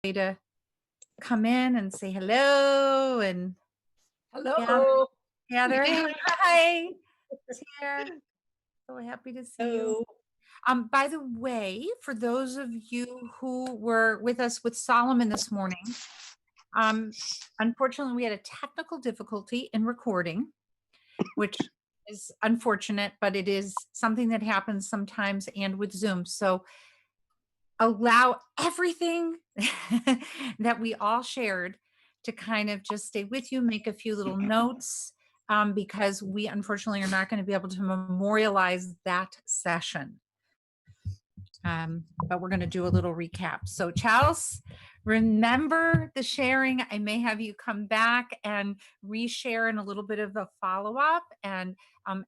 To come in and say hello and gather. Hello. gather. Hi, Tara. So happy to see you. Hello. By the way, for those of you who were with us with Solomon this morning, um, unfortunately, we had a technical difficulty in recording, which is unfortunate, but it is something that happens sometimes and with Zoom. So allow everything that we all shared to kind of just stay with you, make a few little notes, because we unfortunately are not going to be able to memorialize that session. But we're going to do a little recap. So, Charles, remember the sharing. I may have you come back and reshare in a little bit of a follow up. And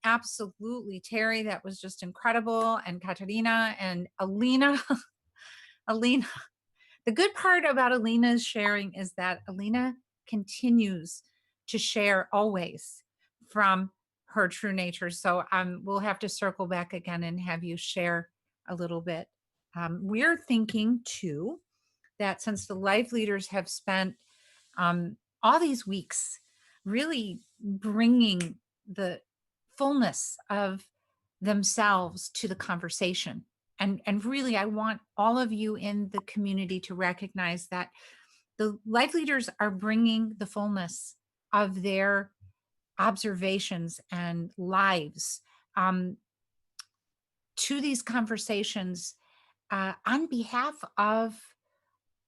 absolutely, Terry, that was just incredible. And Katarina and Alina. Alina, the good part about Alina's sharing is that Alina continues to share always from her true nature. So we'll have to circle back again and have you share a little bit. We're thinking too that since the life leaders have spent all these weeks really bringing the fullness of themselves to the conversation, and really I want all of you in the community to recognize that the life leaders are bringing the fullness of their observations and lives um, to these conversations on behalf of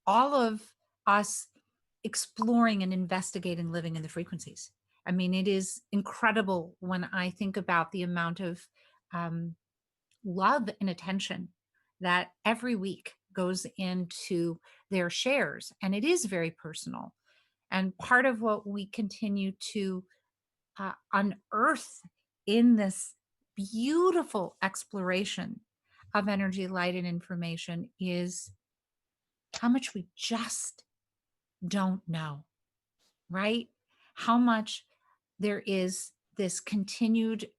all of us exploring and investigating living in the frequencies. I mean, it is incredible when I think about the amount of um, love and attention that every week goes into their shares. And it is very personal. And part of what we continue to unearth in this beautiful exploration of energy, light, and information is how much we just don't know, right? How much there is this continued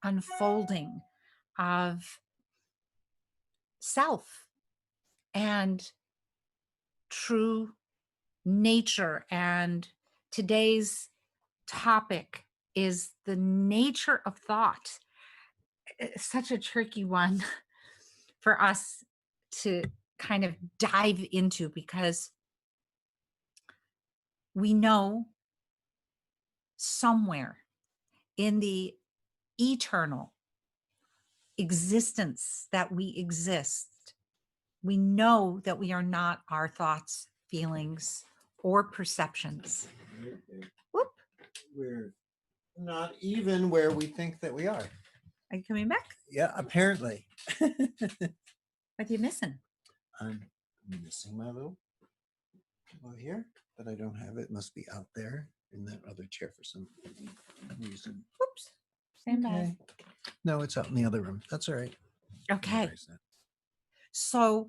unfolding of self and true nature. And today's topic is the nature of thought. It's such a tricky one for us to kind of dive into because we know somewhere in the eternal existence that we exist, we know that we are not our thoughts, feelings, or perceptions. Whoop. We're not even where we think that we are. Are you coming back? Yeah, apparently. What are you missing? I'm missing my little pillow here, but I don't have it. It must be out there in that other chair for some reason. Oops. Stand by. Okay. No, it's out in the other room. That's all right. Okay. Erase that. So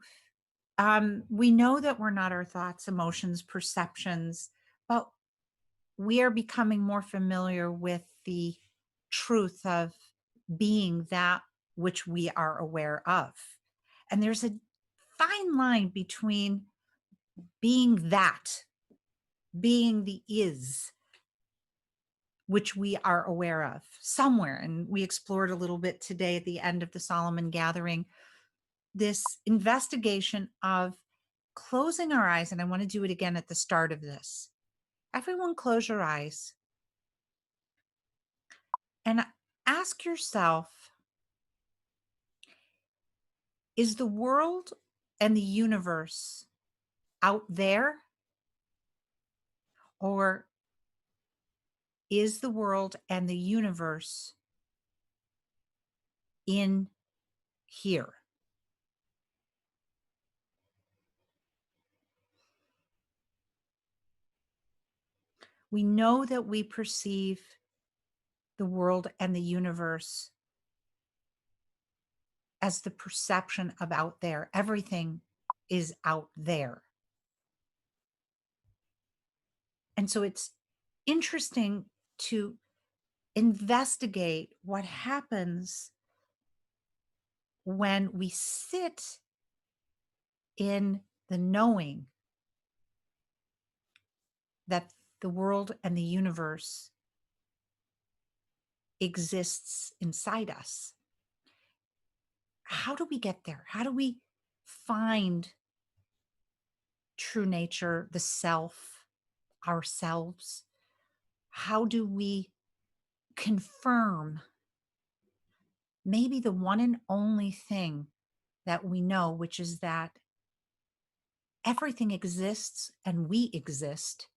we know that we're not our thoughts, emotions, perceptions, but we are becoming more familiar with the truth of being that which we are aware of. And there's a fine line between being that, being the is, which we are aware of somewhere. And we explored a little bit today at the end of the Solomon gathering, this investigation of closing our eyes. And I want to do it again at the start of this. Everyone, close your eyes and ask yourself, is the world and the universe out there? Or is the world and the universe in here? We know that we perceive the world and the universe as the perception of out there. Everything is out there. And so it's interesting to investigate what happens when we sit in the knowing that the world and the universe exists inside us. How do we get there? How do we find true nature, the self, ourselves? How do we confirm maybe the one and only thing that we know, which is that everything exists and we exist,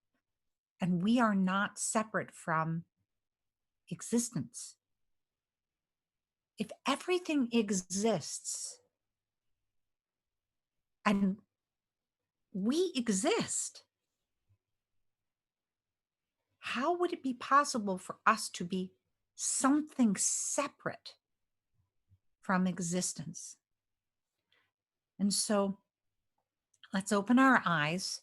and we are not separate from existence? If everything exists and we exist, how would it be possible for us to be something separate from existence? And so let's open our eyes.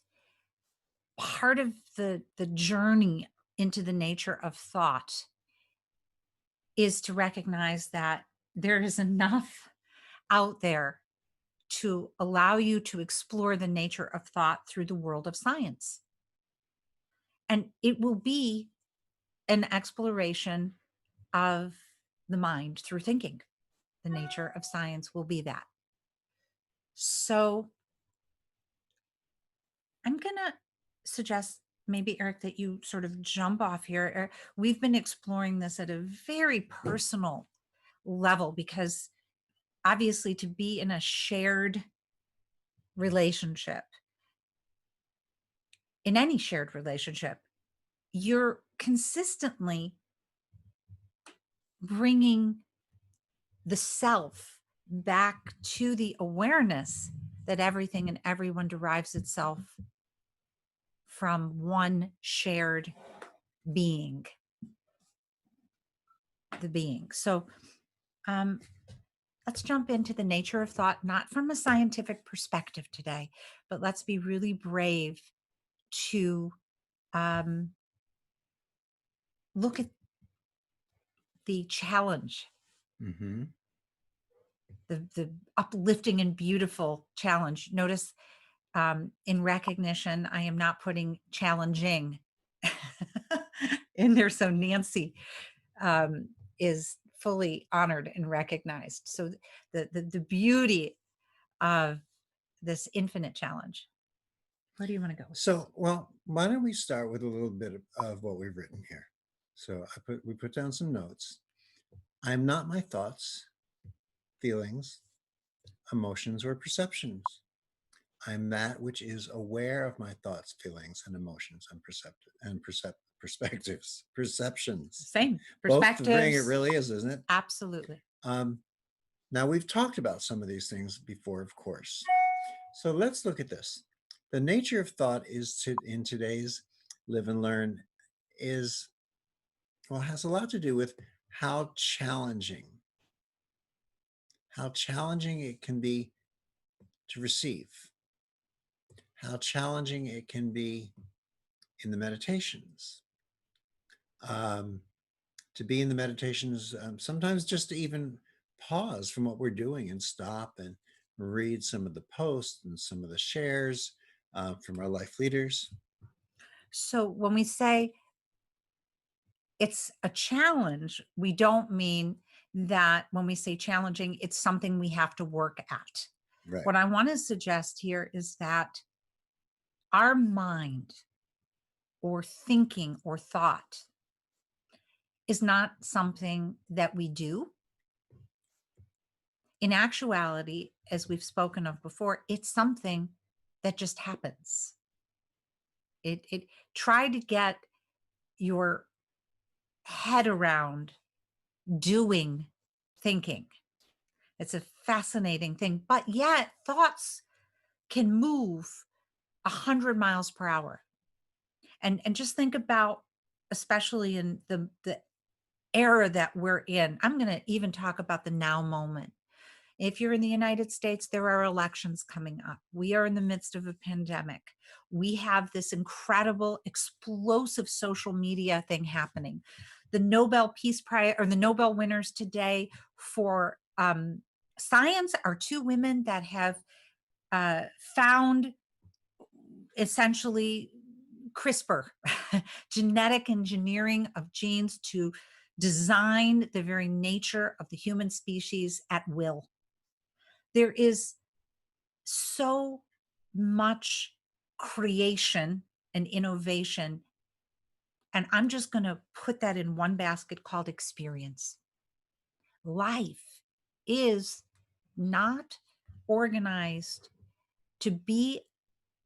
Part of the journey into the nature of thought is to recognize that there is enough out there to allow you to explore the nature of thought through the world of science. And it will be an exploration of the mind through thinking. The nature of science will be that. So I'm going to suggest maybe, Eric, that you sort of jump off here. We've been exploring this at a very personal level because obviously to be in a shared relationship, in any shared relationship, you're consistently bringing the self back to the awareness that everything and everyone derives itself from one shared being, the being. So let's jump into the nature of thought, not from a scientific perspective today, but let's be really brave to look at the challenge, Mm-hmm. the uplifting and beautiful challenge. Notice in recognition, I am not putting challenging in there. So Nancy is fully honored and recognized. So the beauty of this infinite challenge. Where do you want to go? So, well, why don't we start with a little bit of what we've written here? So we put down some notes. I'm not my thoughts, feelings, emotions, or perceptions. I'm that which is aware of my thoughts, feelings, and emotions, and perspectives, perceptions. Same Both the thing it perspectives. really is, isn't it? Absolutely. Now we've talked about some of these things before, of course. So let's look at this. The nature of thought is in today's live and learn is, well, has a lot to do with how challenging it can be to receive, how challenging it can be in the meditations, to be in the meditations, sometimes just to even pause from what we're doing and stop and read some of the posts and some of the shares from our life leaders. So when we say it's a challenge, we don't mean that when we say challenging, it's something we have to work at. Right. What I want to suggest here is that our mind or thinking or thought is not something that we do. In actuality, as we've spoken of before, it's something that just happens. It try to get your head around doing thinking. It's a fascinating thing, but yet thoughts can move 100 miles per hour. And just think about, especially in the era that we're in. I'm going to even talk about the now moment. If you're in the United States, there are elections coming up. We are in the midst of a pandemic. We have this incredible, explosive social media thing happening. The Nobel Peace Prize, or the Nobel winners today for science, are two women that have found essentially CRISPR, genetic engineering of genes to design the very nature of the human species at will. There is so much creation and innovation. And I'm just going to put that in one basket called experience. Life is not organized to be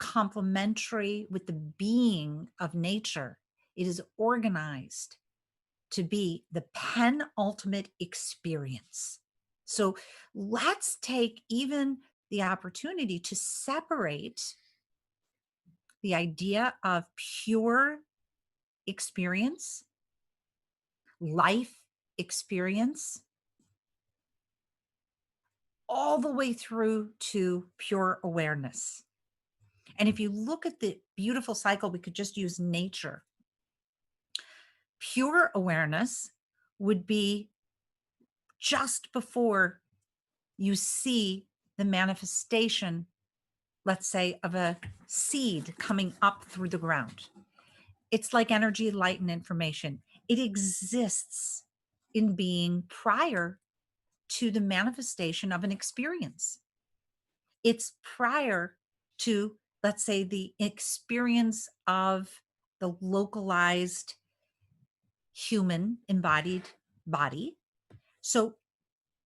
complementary with the being of nature. It is organized to be the penultimate experience. So let's take even the opportunity to separate the idea of pure experience, life experience, all the way through to pure awareness. And if you look at the beautiful cycle, we could just use nature. Pure awareness would be just before you see the manifestation, let's say, of a seed coming up through the ground. It's like energy, light, and information. It exists in being prior to the manifestation of an experience. It's prior to, let's say, the experience of the localized human embodied body. So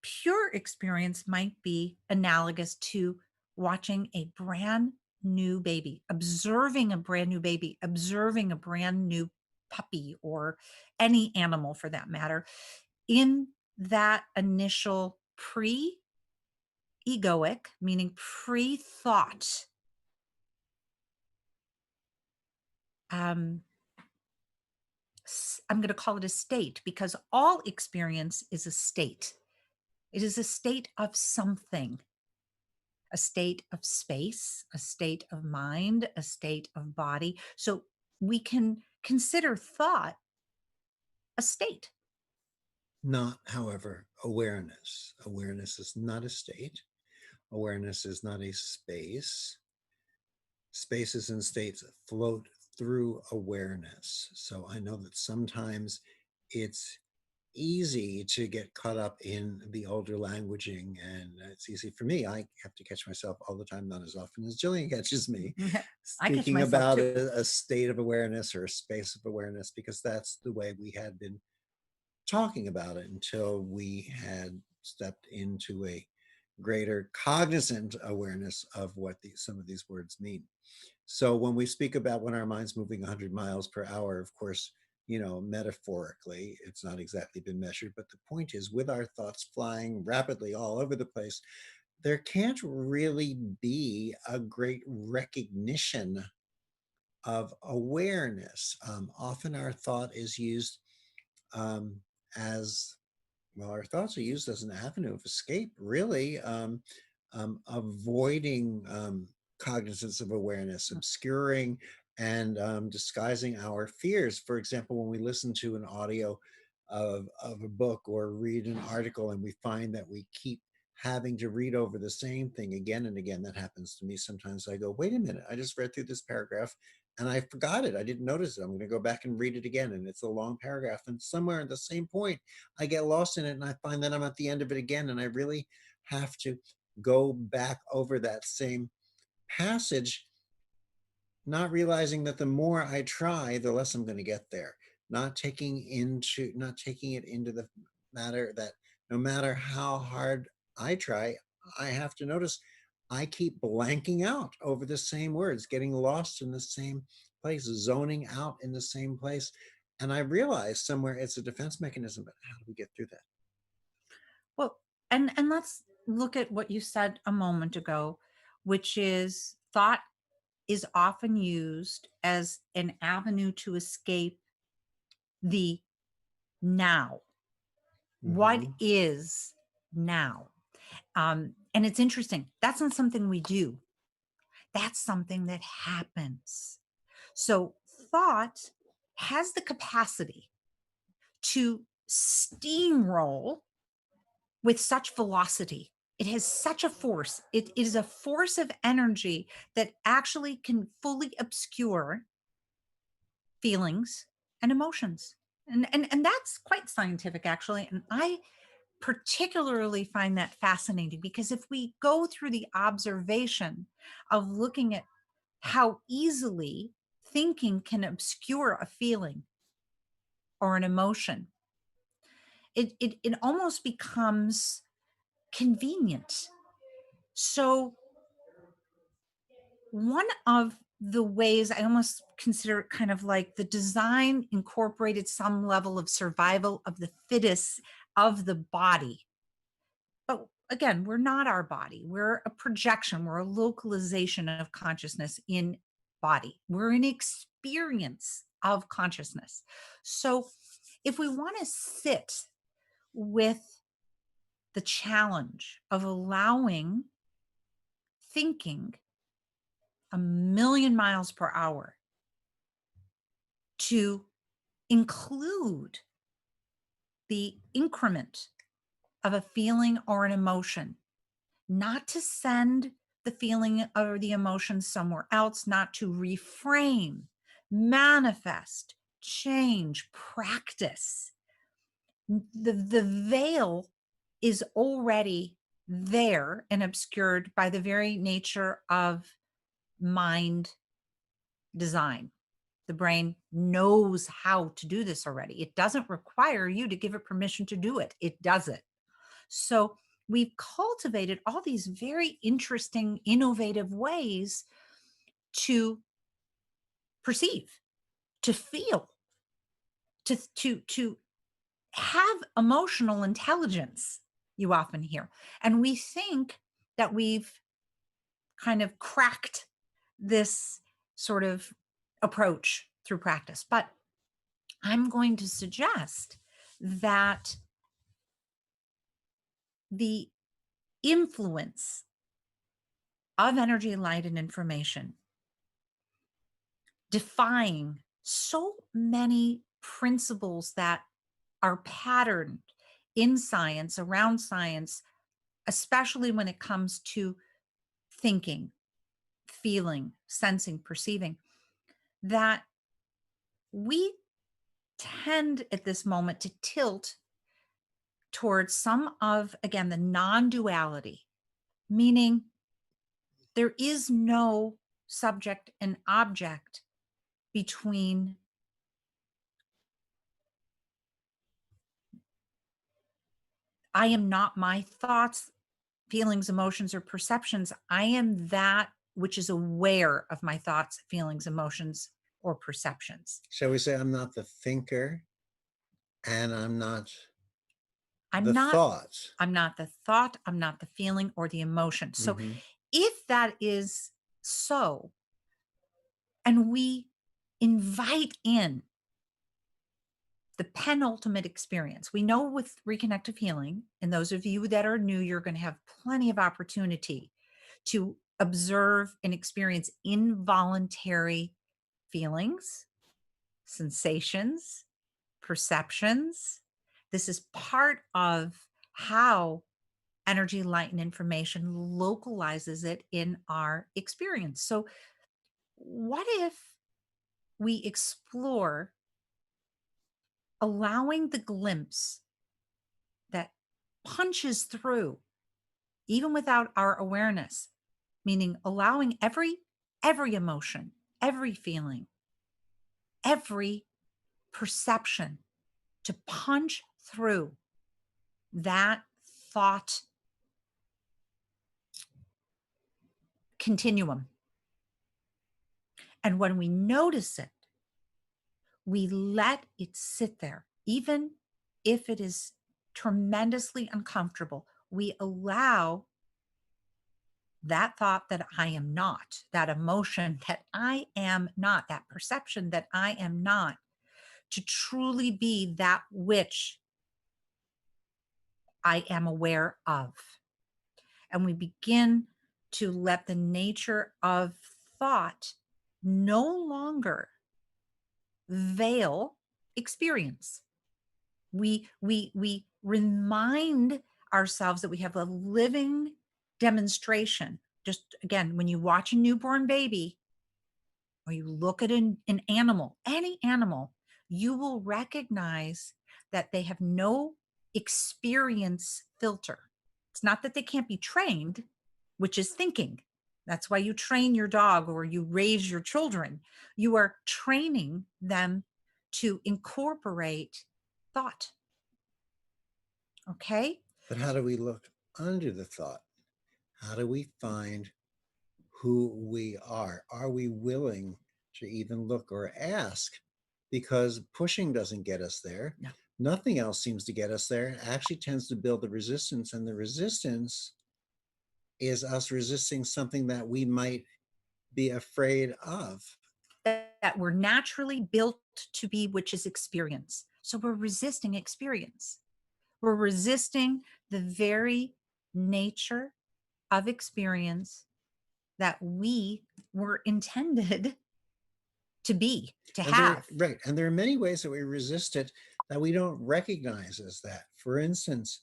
pure experience might be analogous to watching a brand new baby, observing a brand new baby, observing a brand new puppy or any animal for that matter in that initial pre-egoic, meaning pre-thought um, I'm going to call it a state because all experience is a state. It is a state of something, a state of space, a state of mind, a state of body. So we can consider thought a state. Not, however, awareness. Awareness is not a state. Awareness is not a space. Spaces and states float through awareness. So I know that sometimes it's easy to get caught up in the older languaging, and it's easy for me. I have to catch myself all the time, not as often as Jillian catches me, I catch speaking myself about too. a state of awareness or a space of awareness, because that's the way we had been talking about it until we had stepped into a greater cognizant awareness of what some of these words mean. So when we speak about when our mind's moving 100 miles per hour, of course, metaphorically, it's not exactly been measured, but the point is, with our thoughts flying rapidly all over the place, there can't really be a great recognition of awareness. Often our thought is used um, as well, our thoughts are used as an avenue of escape, really, avoiding cognizance of awareness, obscuring and disguising our fears. For example, when we listen to an audio of a book or read an article and we find that we keep having to read over the same thing again and again, that happens to me sometimes. I go, wait a minute, I just read through this paragraph and I forgot it. I didn't notice it. I'm going to go back and read it again. And it's a long paragraph. And somewhere at the same point, I get lost in it and I find that I'm at the end of it again. And I really have to go back over that same passage, not realizing that the more I try, the less I'm going to get there. Not taking it into the matter that no matter how hard I try, I have to notice I keep blanking out over the same words, getting lost in the same place, zoning out in the same place. And I realize somewhere it's a defense mechanism, but how do we get through that? Well, and let's look at what you said a moment ago, which is thought is often used as an avenue to escape the now. What Mm-hmm. is now? And it's interesting. That's not something we do. That's something that happens. So thought has the capacity to steamroll with such velocity. It has such a force. It is a force of energy that actually can fully obscure feelings, and emotions. And that's quite scientific, actually. And I particularly find that fascinating because if we go through the observation of looking at how easily thinking can obscure a feeling or an emotion, it almost becomes convenient. So one of the ways I almost consider it kind of like the design incorporated some level of survival of the fittest of the body. But again, we're not our body. We're a projection, we're a localization of consciousness in body. We're an experience of consciousness. So if we want to sit with the challenge of allowing thinking a million miles per hour to include the increment of a feeling or an emotion, not to send the feeling or the emotion somewhere else, not to reframe, manifest, change, practice. The veil is already there and obscured by the very nature of mind design. The brain knows how to do this already. It doesn't require you to give it permission to do it. It does it. So we've cultivated all these very interesting, innovative ways to perceive, to feel, to have emotional intelligence, you often hear. And we think that we've kind of cracked this sort of approach through practice. But I'm going to suggest that the influence of energy, light, and information defying so many principles that are patterned in science, around science, especially when it comes to thinking, feeling, sensing, perceiving, that we tend at this moment to tilt towards some of, again, the non duality, meaning there is no subject and object between I am not my thoughts, feelings, emotions, or perceptions. I am that which is aware of my thoughts, feelings, emotions, or perceptions. Shall we say I'm not the thinker and I'm not I'm the not thought? I'm not the thought, I'm not the feeling or the emotion. So Mhm. if that is so, and we invite in the penultimate experience. We know with reconnective healing, and those of you that are new, you're going to have plenty of opportunity to observe and experience involuntary feelings, sensations, perceptions. This is part of how energy, light, and information localizes it in our experience. So, what if we explore allowing the glimpse that punches through even without our awareness, meaning allowing every emotion, every feeling, every perception to punch through that thought continuum. And when we notice it, we let it sit there, even if it is tremendously uncomfortable. We allow that thought that I am not, that emotion that I am not, that perception that I am not, to truly be that which I am aware of. And we begin to let the nature of thought no longer veil experience. We remind ourselves that we have a living demonstration. Just again, when you watch a newborn baby, or you look at an animal, any animal, you will recognize that they have no experience filter. It's not that they can't be trained, which is thinking. That's why you train your dog or you raise your children. You are training them to incorporate thought. Okay? But how do we look under the thought? How do we find who we are? Are we willing to even look or ask? Because pushing doesn't get us there. No. Nothing else seems to get us there. It actually tends to build the resistance, and the resistance is us resisting something that we might be afraid of. That we're naturally built to be, which is experience. So we're resisting experience. We're resisting the very nature of experience that we were intended to be, to And there, have. right. And there are many ways that we resist it that we don't recognize as that. For instance,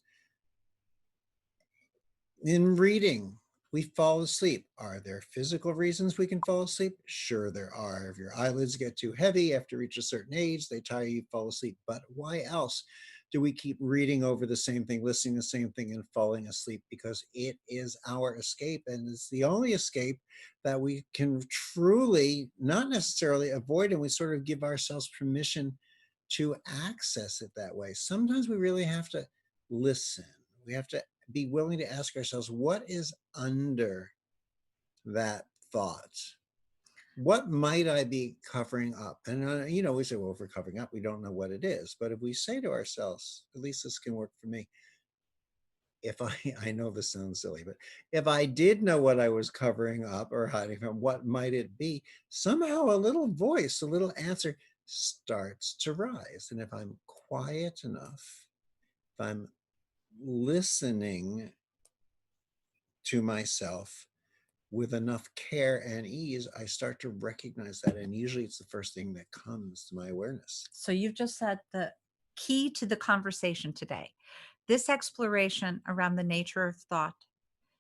in reading, we fall asleep. Are there physical reasons we can fall asleep? Sure, there are. If your eyelids get too heavy after you reach a certain age, they tire you, fall asleep. But why else do we keep reading over the same thing, listening to the same thing, and falling asleep? Because it is our escape, and it's the only escape that we can truly, not necessarily avoid, and we sort of give ourselves permission to access it that way. Sometimes we really have to listen. We have to be willing to ask ourselves, what is under that thought? What might I be covering up? And, we say, well, if we're covering up, we don't know what it is. But if we say to ourselves, at least this can work for me, if I know this sounds silly, but if I did know what I was covering up or hiding from, what might it be? Somehow a little voice, a little answer starts to rise. And if I'm quiet enough, if I'm listening to myself with enough care and ease, I start to recognize that. And usually it's the first thing that comes to my awareness. So you've just said the key to the conversation today. This exploration around the nature of thought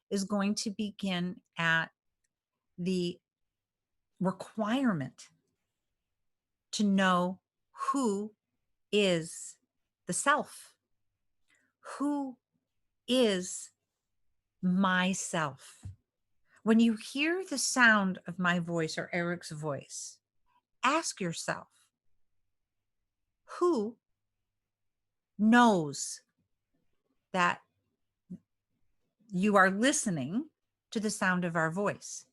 is going to begin at the requirement to know who is the self, who is myself. When you hear the sound of my voice or Eric's voice, ask yourself, who knows that you are listening to the sound of our voice?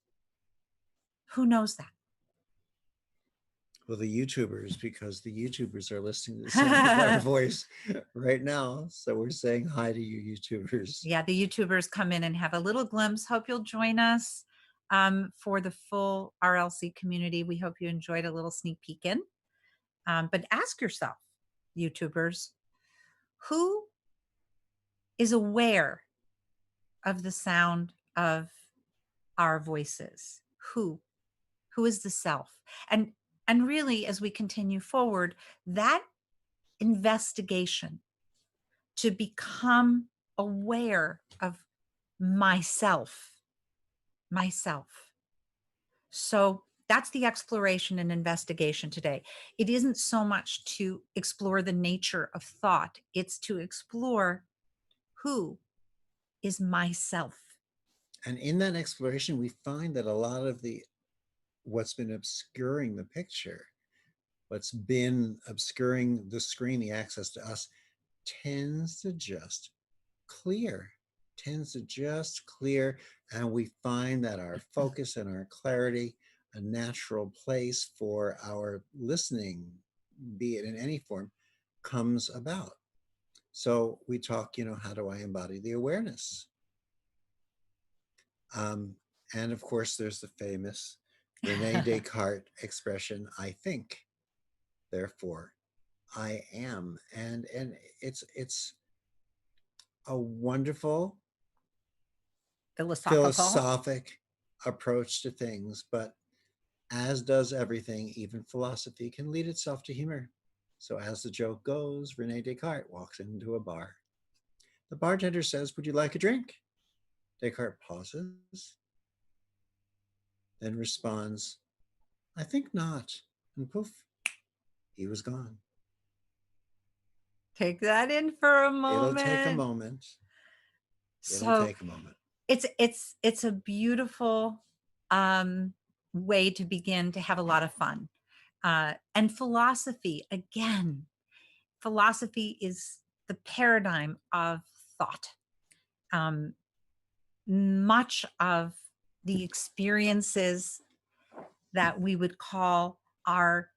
Who knows that? Well, the YouTubers, because the YouTubers are listening to the sound of our voice right now. So we're saying hi to you, YouTubers. Yeah, the YouTubers come in and have a little glimpse. Hope you'll join us for the full RLC community. We hope you enjoyed a little sneak peek in. But ask yourself, YouTubers, who is aware of the sound of our voices? Who is the self? And really, as we continue forward, that investigation to become aware of myself. So that's the exploration and investigation today. It isn't so much to explore the nature of thought, it's to explore who is myself. And in that exploration, we find that a lot of what's been obscuring the picture, what's been obscuring the screen, the access to us, tends to just clear, and we find that our focus and our clarity, a natural place for our listening, be it in any form, comes about. So we talk, how do I embody the awareness? Um, and of course, there's the famous Rene Descartes expression, I think, therefore I am. And it's a wonderful Philosophical. philosophic approach to things, but as does everything, even philosophy can lead itself to humor. So as the joke goes, Rene Descartes walks into a bar. The bartender says, "Would you like a drink?" Descartes pauses, then responds, I think not. And poof, he was gone. Take that in for a It'll take a moment. moment. It'll So take a moment. it's a beautiful way to begin to have a lot of fun. And philosophy, again, philosophy is the paradigm of thought. Much of the experiences that we would call are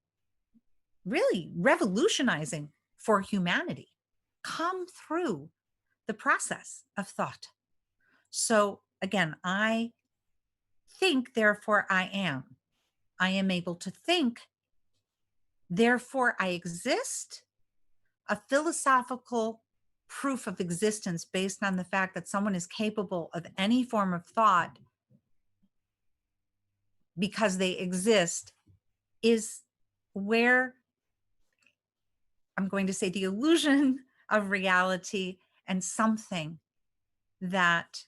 really revolutionizing for humanity come through the process of thought. So again, I think, therefore I am. I am able to think, therefore I exist. A philosophical proof of existence based on the fact that someone is capable of any form of thought because they exist is where I'm going to say the illusion of reality and something that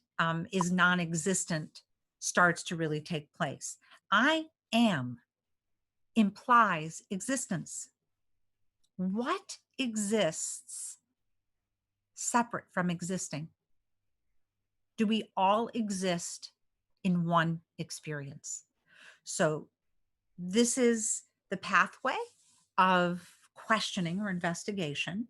is non-existent starts to really take place. I am implies existence. What exists separate from existing? Do we all exist in one experience? So this is the pathway of questioning or investigation.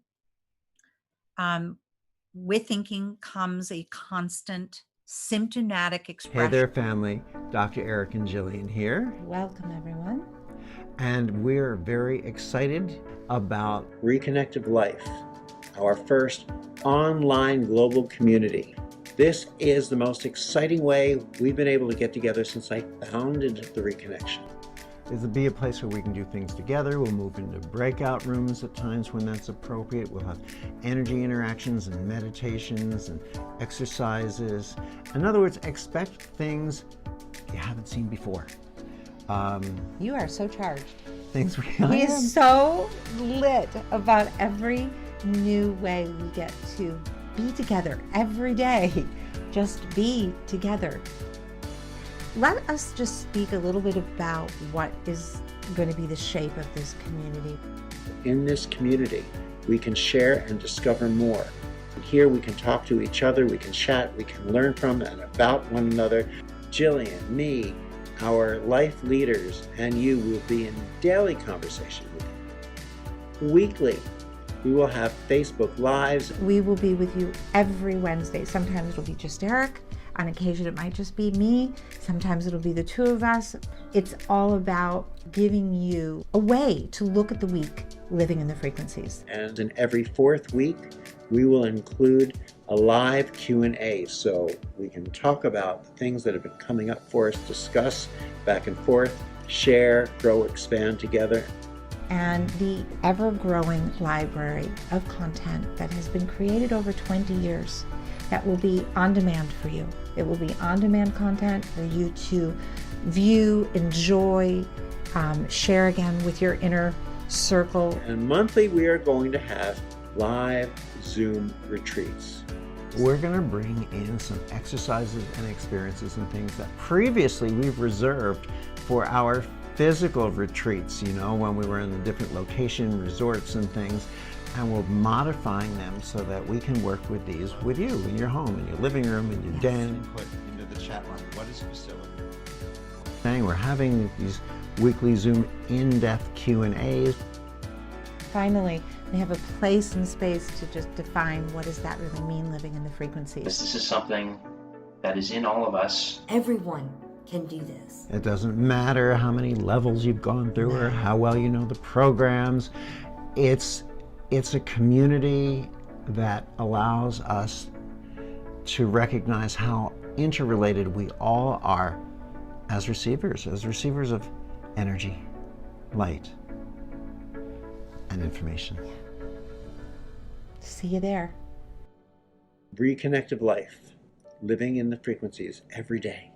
With thinking comes a constant symptomatic Hey expression. there, family. Dr. Eric and Jillian here. Welcome, everyone. And we're very excited about Reconnective Life, our first online global community. This is the most exciting way we've been able to get together since I founded the Reconnection. It'll be a place where we can do things together. We'll move into breakout rooms at times when that's appropriate. We'll have energy interactions and meditations and exercises. In other words, expect things you haven't seen before. You are so charged. Things we He is so lit about every new way we get to be together every day. Just be together. Let us just speak a little bit about what is going to be the shape of this community. In this community, we can share and discover more. Here we can talk to each other, we can chat, we can learn from and about one another. Jillian, me, our life leaders, and you will be in daily conversation with you. Weekly, we will have Facebook Lives. We will be with you every Wednesday. Sometimes it'll be just Eric. On occasion, it might just be me. Sometimes it'll be the two of us. It's all about giving you a way to look at the week living in the frequencies. And in every fourth week, we will include a live Q&A so we can talk about things that have been coming up for us, discuss back and forth, share, grow, expand together. And the ever-growing library of content that has been created over 20 years that will be on demand for you. It will be on-demand content for you to view, enjoy, share again with your inner circle. And monthly, we are going to have live Zoom retreats. We're going to bring in some exercises and experiences and things that previously we've reserved for our physical retreats, you know, when we were in the different location resorts and things. And we're modifying them so that we can work with these with you in your home, in your living room, in your den. Put into the chat line, what is facility? We're having these weekly Zoom in-depth Q&As. Finally, we have a place and space to just define what does that really mean living in the frequencies. This is something that is in all of us. Everyone can do this. It doesn't matter how many levels you've gone through or how well you know the programs. It's a community that allows us to recognize how interrelated we all are as receivers of energy, light, and information. See you there. Reconnective Life, living in the frequencies every day.